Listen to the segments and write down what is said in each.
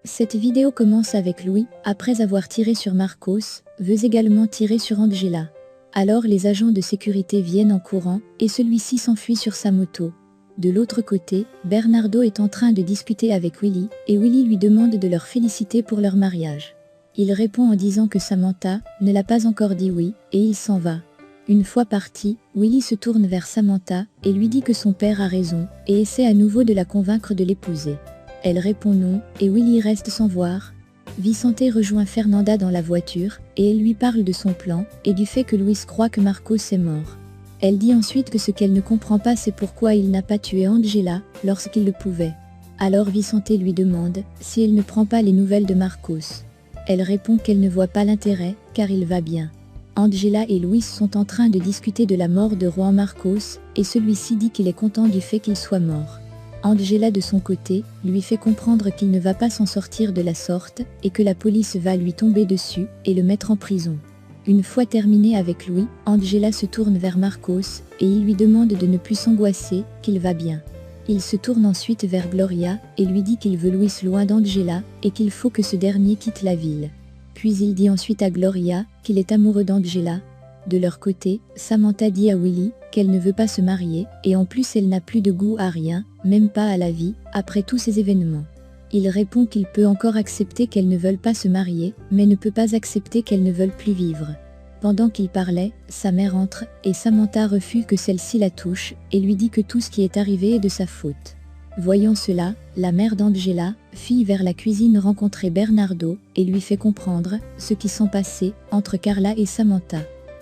Cette vidéo commence avec Louis, après avoir tiré sur Marcos, veut également tirer sur Angela. Alors les agents de sécurité viennent en courant, et celui-ci s'enfuit sur sa moto. De l'autre côté, Bernardo est en train de discuter avec Willy, et Willy lui demande de leur féliciter pour leur mariage. Il répond en disant que Samantha ne l'a pas encore dit oui, et il s'en va. Une fois parti, Willy se tourne vers Samantha, et lui dit que son père a raison, et essaie à nouveau de la convaincre de l'épouser. Elle répond non, et Willy reste sans voir. Vicente rejoint Fernanda dans la voiture, et elle lui parle de son plan, et du fait que Luis croit que Marcos est mort. Elle dit ensuite que ce qu'elle ne comprend pas c'est pourquoi il n'a pas tué Angela, lorsqu'il le pouvait. Alors Vicente lui demande si elle ne prend pas les nouvelles de Marcos. Elle répond qu'elle ne voit pas l'intérêt, car il va bien. Angela et Luis sont en train de discuter de la mort de Juan Marcos, et celui-ci dit qu'il est content du fait qu'il soit mort. Angela de son côté, lui fait comprendre qu'il ne va pas s'en sortir de la sorte, et que la police va lui tomber dessus, et le mettre en prison. Une fois terminé avec Louis, Angela se tourne vers Marcos, et il lui demande de ne plus s'angoisser, qu'il va bien. Il se tourne ensuite vers Gloria, et lui dit qu'il veut Luis loin d'Angela, et qu'il faut que ce dernier quitte la ville. Puis il dit ensuite à Gloria, qu'il est amoureux d'Angela. De leur côté, Samantha dit à Willy qu'elle ne veut pas se marier, et en plus elle n'a plus de goût à rien, même pas à la vie, après tous ces événements. Il répond qu'il peut encore accepter qu'elles ne veulent pas se marier, mais ne peut pas accepter qu'elles ne veulent plus vivre. Pendant qu'il parlait, sa mère entre, et Samantha refuse que celle-ci la touche, et lui dit que tout ce qui est arrivé est de sa faute. Voyant cela, la mère d'Angela file vers la cuisine rencontrer Bernardo, et lui fait comprendre ce qui s'est passé entre Carla et Samantha.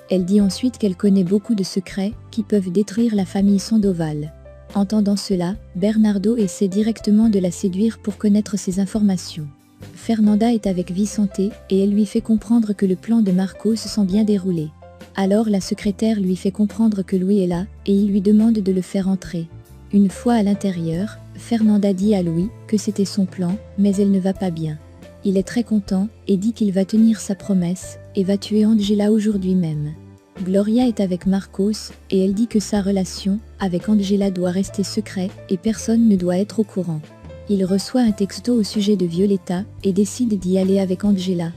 Elle dit ensuite qu'elle connaît beaucoup de secrets qui peuvent détruire la famille Sandoval. Entendant cela, Bernardo essaie directement de la séduire pour connaître ces informations. Fernanda est avec Vicente et elle lui fait comprendre que le plan de Marcos se sent bien déroulé. Alors la secrétaire lui fait comprendre que Louis est là et il lui demande de le faire entrer. Une fois à l'intérieur, Fernanda dit à Louis que c'était son plan, mais elle ne va pas bien. Il est très content et dit qu'il va tenir sa promesse et va tuer Angela aujourd'hui même. Gloria est avec Marcos et elle dit que sa relation avec Angela doit rester secrète et personne ne doit être au courant. Il reçoit un texto au sujet de Violeta et décide d'y aller avec Angela.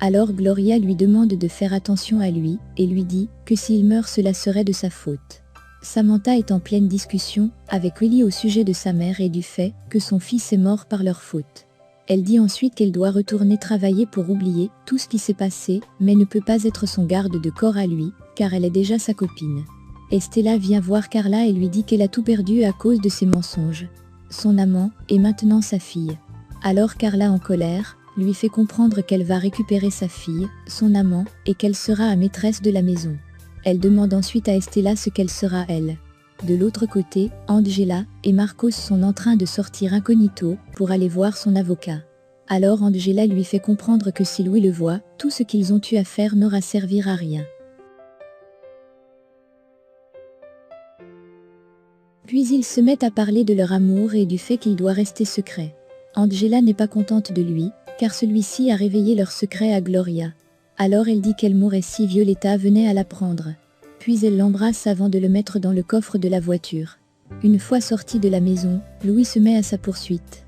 Alors Gloria lui demande de faire attention à lui et lui dit que s'il meurt cela serait de sa faute. Samantha est en pleine discussion avec Willy au sujet de sa mère et du fait que son fils est mort par leur faute. Elle dit ensuite qu'elle doit retourner travailler pour oublier tout ce qui s'est passé, mais ne peut pas être son garde de corps à lui, car elle est déjà sa copine. Estella vient voir Carla et lui dit qu'elle a tout perdu à cause de ses mensonges. Son amant est maintenant sa fille. Alors Carla en colère, lui fait comprendre qu'elle va récupérer sa fille, son amant, et qu'elle sera la maîtresse de la maison. Elle demande ensuite à Estella ce qu'elle sera elle. De l'autre côté, Angela et Marcos sont en train de sortir incognito pour aller voir son avocat. Alors Angela lui fait comprendre que si Louis le voit, tout ce qu'ils ont eu à faire n'aura servi à rien. Puis ils se mettent à parler de leur amour et du fait qu'il doit rester secret. Angela n'est pas contente de lui, car celui-ci a réveillé leur secret à Gloria. Alors elle dit qu'elle mourrait si Violeta venait à l'apprendre. Puis elle l'embrasse avant de le mettre dans le coffre de la voiture. Une fois sorti de la maison, Louis se met à sa poursuite.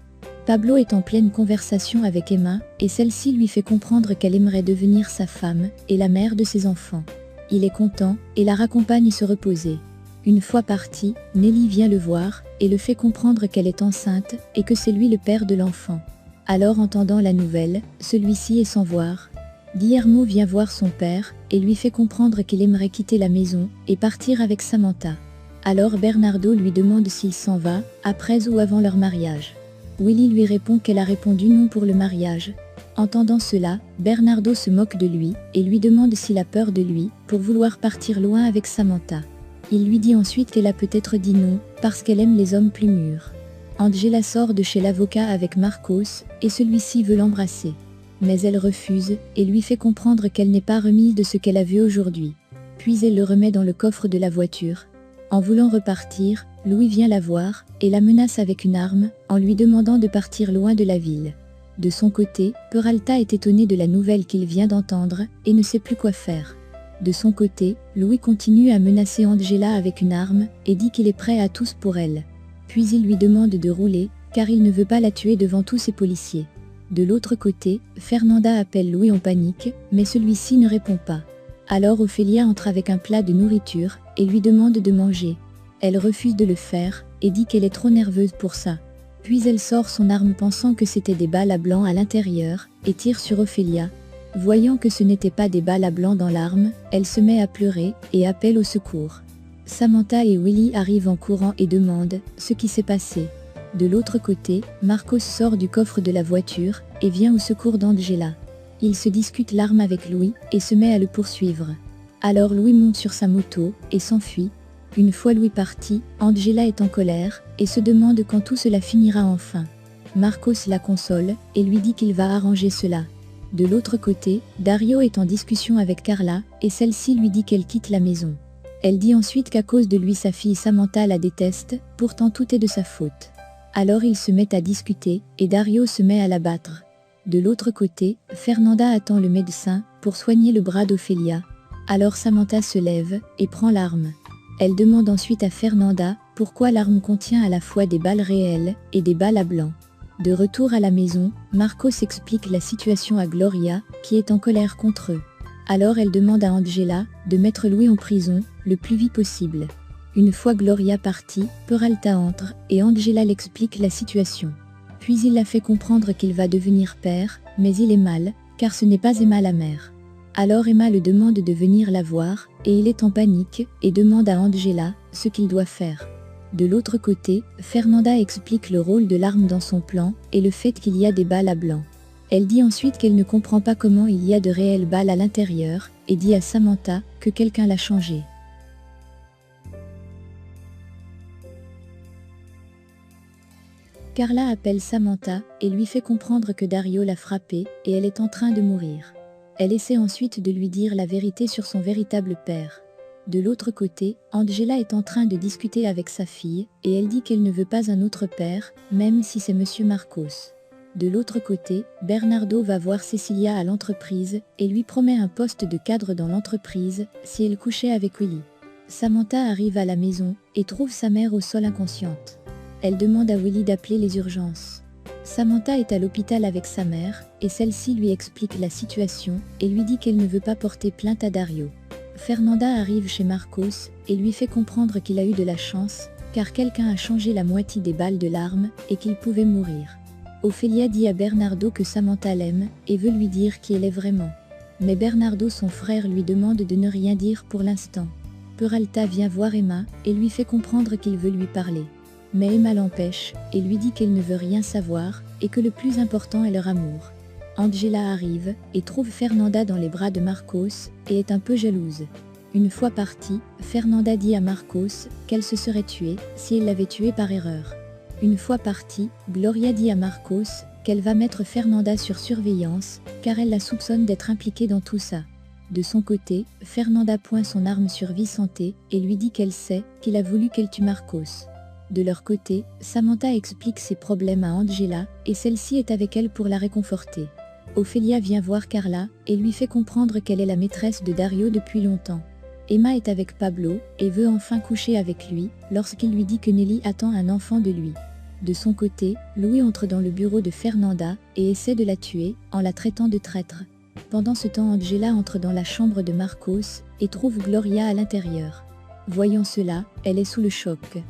Pablo est en pleine conversation avec Emma, et celle-ci lui fait comprendre qu'elle aimerait devenir sa femme et la mère de ses enfants. Il est content et la raccompagne se reposer. Une fois parti, Nelly vient le voir et le fait comprendre qu'elle est enceinte et que c'est lui le père de l'enfant. Alors entendant la nouvelle, celui-ci est sans voir. Guillermo vient voir son père et lui fait comprendre qu'il aimerait quitter la maison et partir avec Samantha. Alors Bernardo lui demande s'il s'en va, après ou avant leur mariage. Willy lui répond qu'elle a répondu non pour le mariage. Entendant cela, Bernardo se moque de lui et lui demande s'il a peur de lui pour vouloir partir loin avec Samantha. Il lui dit ensuite qu'elle a peut-être dit non parce qu'elle aime les hommes plus mûrs. Angela sort de chez l'avocat avec Marcos et celui-ci veut l'embrasser. Mais elle refuse et lui fait comprendre qu'elle n'est pas remise de ce qu'elle a vu aujourd'hui. Puis elle le remet dans le coffre de la voiture. En voulant repartir, Louis vient la voir et la menace avec une arme en lui demandant de partir loin de la ville. De son côté, Peralta est étonné de la nouvelle qu'il vient d'entendre et ne sait plus quoi faire. De son côté, Louis continue à menacer Angela avec une arme et dit qu'il est prêt à tous pour elle. Puis il lui demande de rouler, car il ne veut pas la tuer devant tous ces policiers. De l'autre côté, Fernanda appelle Louis en panique, mais celui-ci ne répond pas. Alors Ophélia entre avec un plat de nourriture et lui demande de manger. Elle refuse de le faire et dit qu'elle est trop nerveuse pour ça. Puis elle sort son arme pensant que c'était des balles à blanc à l'intérieur et tire sur Ophélia. Voyant que ce n'était pas des balles à blanc dans l'arme, elle se met à pleurer et appelle au secours. Samantha et Willy arrivent en courant et demandent ce qui s'est passé. De l'autre côté, Marcos sort du coffre de la voiture et vient au secours d'Angela. Il se dispute l'arme avec Louis et se met à le poursuivre. Alors Louis monte sur sa moto et s'enfuit. Une fois Louis parti, Angela est en colère et se demande quand tout cela finira enfin. Marcos la console et lui dit qu'il va arranger cela. De l'autre côté, Dario est en discussion avec Carla et celle-ci lui dit qu'elle quitte la maison. Elle dit ensuite qu'à cause de lui sa fille Samantha la déteste, pourtant tout est de sa faute. Alors ils se mettent à discuter et Dario se met à la battre. De l'autre côté, Fernanda attend le médecin pour soigner le bras d'Ophélia. Alors Samantha se lève et prend l'arme. Elle demande ensuite à Fernanda pourquoi l'arme contient à la fois des balles réelles et des balles à blanc. De retour à la maison, Marcos explique la situation à Gloria, qui est en colère contre eux. Alors elle demande à Angela de mettre Louis en prison le plus vite possible. Une fois Gloria partie, Peralta entre et Angela l'explique la situation. Puis il la fait comprendre qu'il va devenir père, mais il est mal, car ce n'est pas Emma la mère. Alors Emma le demande de venir la voir, et il est en panique et demande à Angela ce qu'il doit faire. De l'autre côté, Fernanda explique le rôle de l'arme dans son plan et le fait qu'il y a des balles à blanc. Elle dit ensuite qu'elle ne comprend pas comment il y a de réelles balles à l'intérieur et dit à Samantha que quelqu'un l'a changé. Carla appelle Samantha et lui fait comprendre que Dario l'a frappée et elle est en train de mourir. Elle essaie ensuite de lui dire la vérité sur son véritable père. De l'autre côté, Angela est en train de discuter avec sa fille et elle dit qu'elle ne veut pas un autre père, même si c'est Monsieur Marcos. De l'autre côté, Bernardo va voir Cecilia à l'entreprise et lui promet un poste de cadre dans l'entreprise si elle couchait avec Willy. Samantha arrive à la maison et trouve sa mère au sol inconsciente. Elle demande à Willy d'appeler les urgences. Samantha est à l'hôpital avec sa mère et celle-ci lui explique la situation et lui dit qu'elle ne veut pas porter plainte à Dario. Fernanda arrive chez Marcos et lui fait comprendre qu'il a eu de la chance car quelqu'un a changé la moitié des balles de l'arme et qu'il pouvait mourir. Ophélia dit à Bernardo que Samantha l'aime et veut lui dire qui elle est vraiment. Mais Bernardo son frère lui demande de ne rien dire pour l'instant. Peralta vient voir Emma et lui fait comprendre qu'il veut lui parler. Mais Emma l'empêche et lui dit qu'elle ne veut rien savoir et que le plus important est leur amour. Angela arrive et trouve Fernanda dans les bras de Marcos et est un peu jalouse. Une fois partie, Fernanda dit à Marcos qu'elle se serait tuée si elle l'avait tué par erreur. Une fois partie, Gloria dit à Marcos qu'elle va mettre Fernanda sur surveillance car elle la soupçonne d'être impliquée dans tout ça. De son côté, Fernanda pointe son arme sur Vicente et lui dit qu'elle sait qu'il a voulu qu'elle tue Marcos. De leur côté, Samantha explique ses problèmes à Angela et celle-ci est avec elle pour la réconforter. Ophélia vient voir Carla et lui fait comprendre qu'elle est la maîtresse de Dario depuis longtemps. Emma est avec Pablo et veut enfin coucher avec lui lorsqu'il lui dit que Nelly attend un enfant de lui. De son côté, Louis entre dans le bureau de Fernanda et essaie de la tuer en la traitant de traître. Pendant ce temps, Angela entre dans la chambre de Marcos et trouve Gloria à l'intérieur. Voyant cela, elle est sous le choc.